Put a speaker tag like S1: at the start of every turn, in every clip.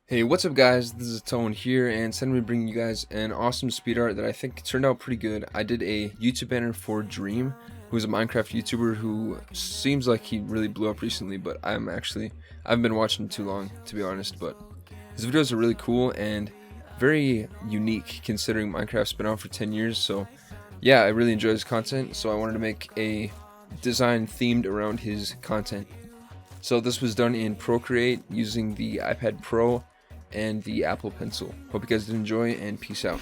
S1: Hey, what's up guys? This is Atone here, and today I'm bringing you guys an awesome speed art that I think turned out pretty good. I did a YouTube banner for Dream, who's a Minecraft YouTuber who seems like he really blew up recently, but I've been watching him too long, to be honest, but his videos are really cool and very unique considering Minecraft's been out for 10 years, so yeah, I really enjoy his content, so I wanted to make a design themed around his content. So this was done in Procreate using the iPad Pro and the Apple Pencil. Hope you guys did enjoy, and peace out.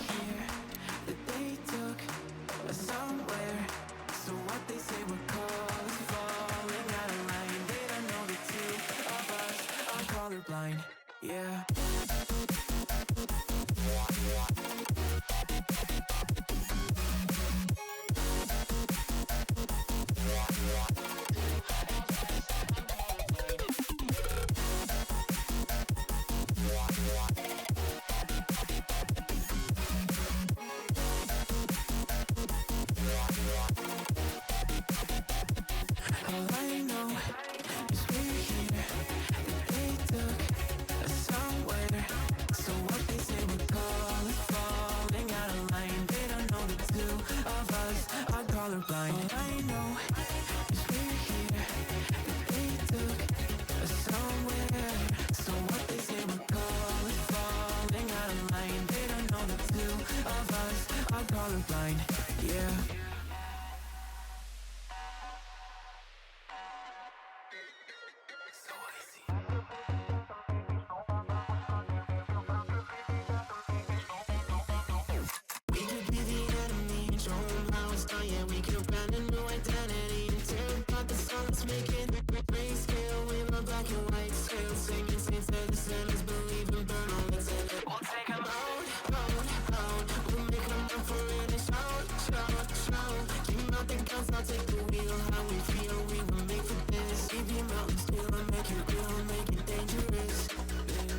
S2: Yeah. All I know is we're here, that they took us somewhere. So what they say we're calling, falling out of line. They don't know the two of us are colorblind. All I know is we're here, that they took us somewhere. So what they say we're calling, falling out of line. They don't know the two of us are colorblind. Yeah.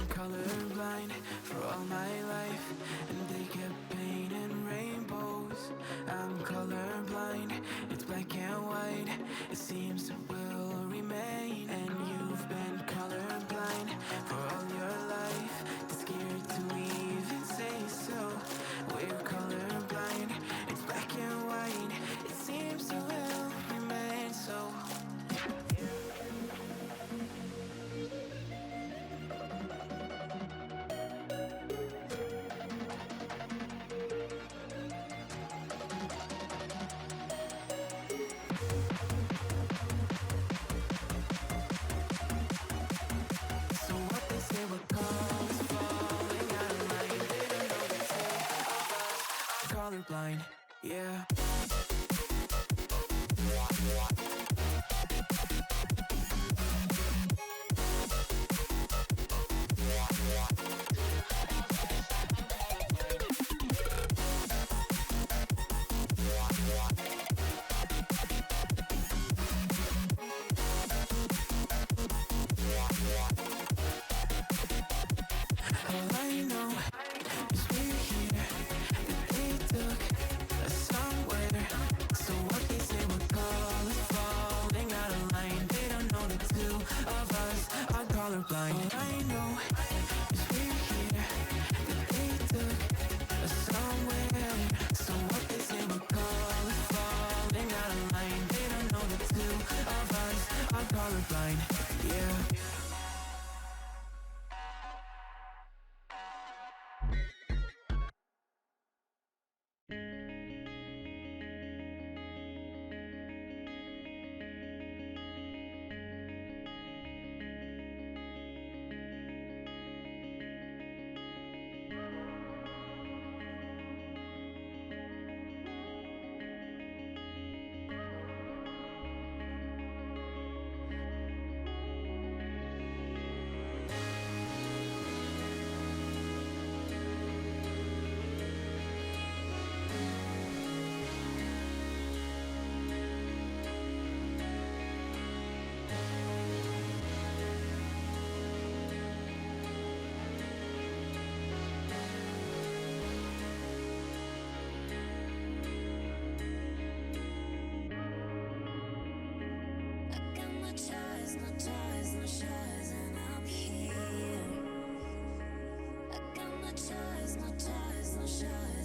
S2: Colorblind for all my life, and they kept painting rainbows. I'm colorblind, it's black and white. It seems it will remain, and you've been colorblind for all your life. Too scared to even say so. We're colorblind, it's black and white. It seems it will remain so. So what they say we're calling, falling out of line. They don't know the two of us are colorblind. Yeah. All I know is we're here, that they took us somewhere. So what they say we're calling, falling out of line. They don't know the two of us are colorblind. All I know is we're here, that they took us somewhere. So what they say we're calling, falling out of line. They don't know the two of us are colorblind. Yeah. ties, no ties, no shots.